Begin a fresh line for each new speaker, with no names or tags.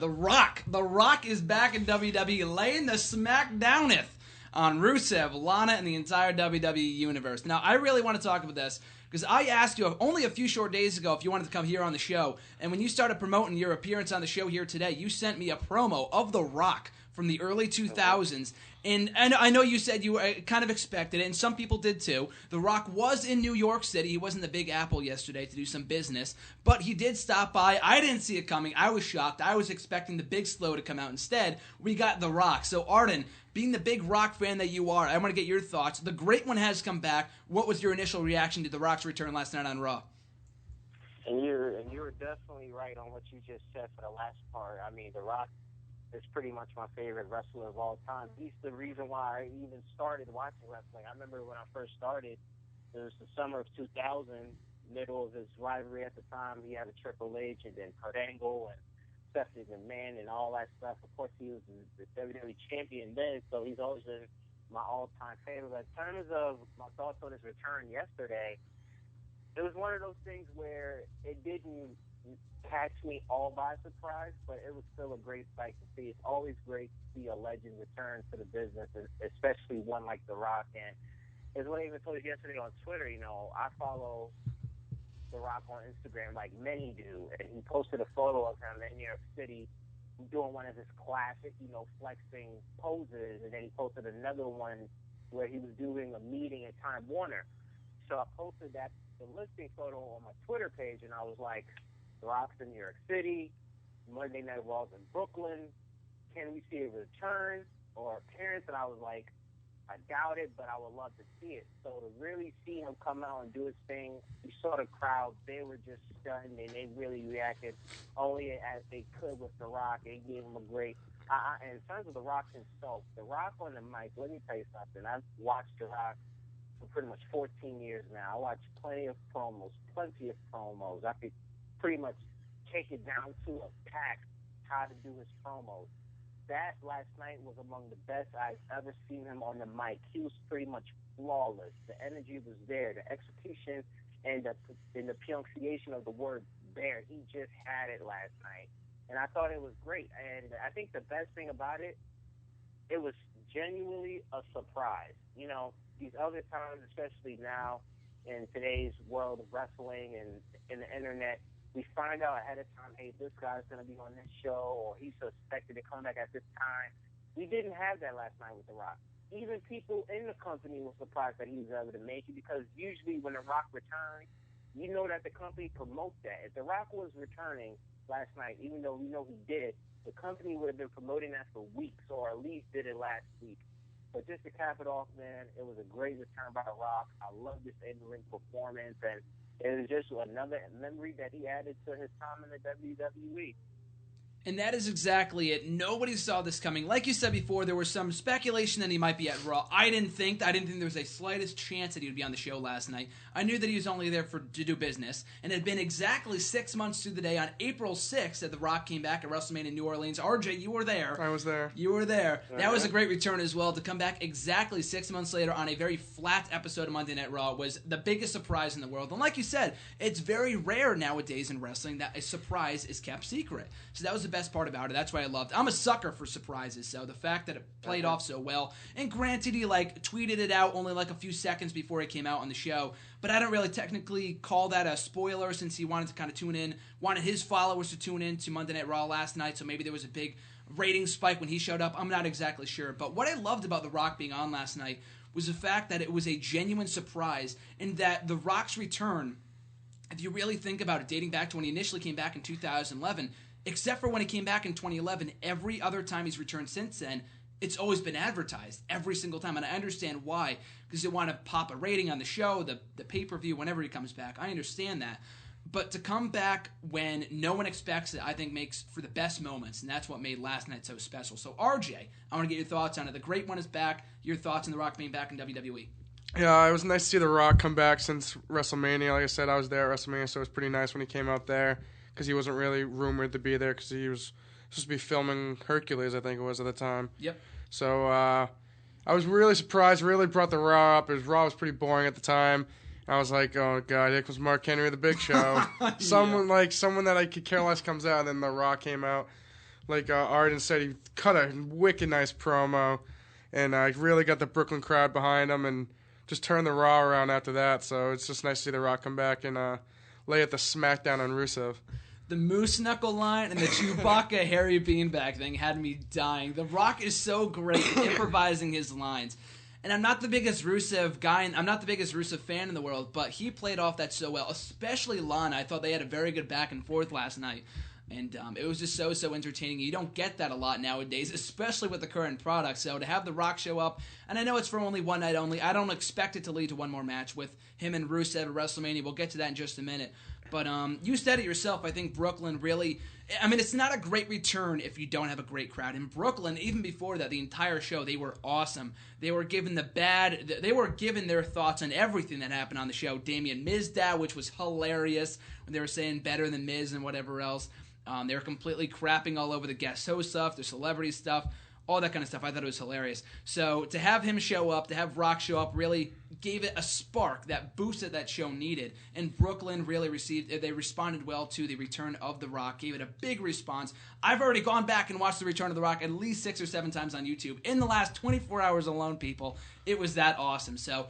The Rock. The Rock is back in WWE, laying the smackdowneth on Rusev, Lana, and the entire WWE universe. Now, I really want to talk about this because I asked you only a few short days ago if you wanted to come here on the show, and when you started promoting your appearance on the show here today, you sent me a promo of The Rock from the early 2000s, and I know you said you kind of expected it, and some people did too. The Rock was in New York City. He was in the Big Apple yesterday to do some business, but he did stop by. I didn't see it coming. I was shocked. I was expecting the Big Slow to come out. Instead, we got The Rock. So, Arden, being the big Rock fan that you are, I want to get your thoughts. The Great One has come back. What was your initial reaction to The Rock's return last night on Raw?
And you were definitely right on what you just said for the last part. I mean, The Rock is pretty much my favorite wrestler of all time. He's the reason why I even started watching wrestling. I remember when I first started, it was the summer of 2000, middle of his rivalry at the time. He had a Triple H and then Kurt Angle and Stephanie McMahon and all that stuff. Of course, he was the WWE champion then, so he's always been my all-time favorite. But in terms of my thoughts on his return yesterday, it was one of those things where it didn't catch me all by surprise, but it was still a great sight to see. It's always great to see a legend return to the business, especially one like The Rock. And as what I even told you yesterday on Twitter, I follow The Rock on Instagram like many do, and he posted a photo of him in New York City doing one of his classic, flexing poses, and then he posted another one where he was doing a meeting at Time Warner. So I posted the listing photo on my Twitter page, and I was like, The Rock's in New York City, Monday Night Raw's in Brooklyn. Can we see a return or appearance? And I was like, I doubt it, but I would love to see it. So to really see him come out and do his thing, you saw the crowd. They were just stunned, and they really reacted only as they could with The Rock. They gave him a great and in terms of The Rock himself, The Rock on the mic, let me tell you something. I've watched The Rock for pretty much 14 years now. I watched plenty of promos. I could pretty much take it down to a pack how to do his promos. That last night was among the best I've ever seen him on the mic. He was pretty much flawless. The energy was there. The execution and the pronunciation of the word there, he just had it last night. And I thought it was great. And I think the best thing about it, it was genuinely a surprise. These other times, especially now in today's world of wrestling and in the internet, we find out ahead of time, hey, this guy's going to be on this show, or he's suspected to come back at this time. We didn't have that last night with The Rock. Even people in the company were surprised that he was able to make it, because usually when The Rock returns, you know that the company promotes that. If The Rock was returning last night, even though we know he did, the company would have been promoting that for weeks, or at least did it last week. But just to cap it off, man, it was a great return by The Rock. I love this in-ring performance, and it was just another memory that he added to his time in the WWE.
And that is exactly it. Nobody saw this coming. Like you said before, there was some speculation that he might be at Raw. I didn't think there was a slightest chance that he would be on the show last night. I knew that he was only there to do business. And it had been exactly 6 months to the day on April 6th that The Rock came back at WrestleMania in New Orleans. RJ, you were there.
I was there.
You were there. That was a great return as well. To come back exactly 6 months later on a very flat episode of Monday Night Raw was the biggest surprise in the world. And like you said, it's very rare nowadays in wrestling that a surprise is kept secret. So that was the best part about it. That's what I loved. I'm a sucker for surprises, so the fact that it played off so well, and granted he tweeted it out only a few seconds before it came out on the show, but I don't really technically call that a spoiler, since he wanted to kind of wanted his followers to tune in to Monday Night Raw last night, so maybe there was a big rating spike when he showed up. I'm not exactly sure, but what I loved about The Rock being on last night was the fact that it was a genuine surprise, and that The Rock's return, if you really think about it, dating back to when he initially came back in 2011, except for when he came back in 2011, every other time he's returned since then, it's always been advertised every single time. And I understand why, because they want to pop a rating on the show, the pay-per-view, whenever he comes back. I understand that. But to come back when no one expects it, I think makes for the best moments, and that's what made last night so special. So, RJ, I want to get your thoughts on it. The Great One is back. Your thoughts on The Rock being back in WWE.
Yeah, it was nice to see The Rock come back since WrestleMania. Like I said, I was there at WrestleMania, so it was pretty nice when he came out there, because he wasn't really rumored to be there, because he was supposed to be filming Hercules, I think it was at the time.
Yep.
So I was really surprised, really brought the Raw up. Raw was pretty boring at the time. I was like, oh, God, here comes Mark Henry of The Big Show. Someone that I could care less comes out, and then The Rock came out. like Arden said, he cut a wicked nice promo, and really got the Brooklyn crowd behind him, and just turned the Raw around after that. So it's just nice to see The Rock come back and lay at the smackdown on Rusev.
The Moose Knuckle line and the Chewbacca Harry Beanbag thing had me dying. The Rock is so great at improvising his lines. And I'm not the biggest Rusev guy, and I'm not the biggest Rusev fan in the world, but he played off that so well, especially Lana. I thought they had a very good back and forth last night. And it was just so entertaining. You don't get that a lot nowadays, especially with the current product. So to have The Rock show up, and I know it's for only one night only, I don't expect it to lead to one more match with him and Rusev at WrestleMania. We'll get to that in just a minute. But you said it yourself. I think Brooklyn really... I mean, it's not a great return if you don't have a great crowd. In Brooklyn, even before that, the entire show, they were awesome. They were given they were given their thoughts on everything that happened on the show. Damien Mizdow, which was hilarious, when they were saying better than Miz and whatever else. They were completely crapping all over the guest host stuff, the celebrity stuff, all that kind of stuff. I thought it was hilarious. So to have him show up, to have Rock show up, really gave it a spark, that boost that show needed. And Brooklyn really they responded well to the return of The Rock, gave it a big response. I've already gone back and watched the return of The Rock at least 6 or 7 times on YouTube in the last 24 hours alone, people. It was that awesome. So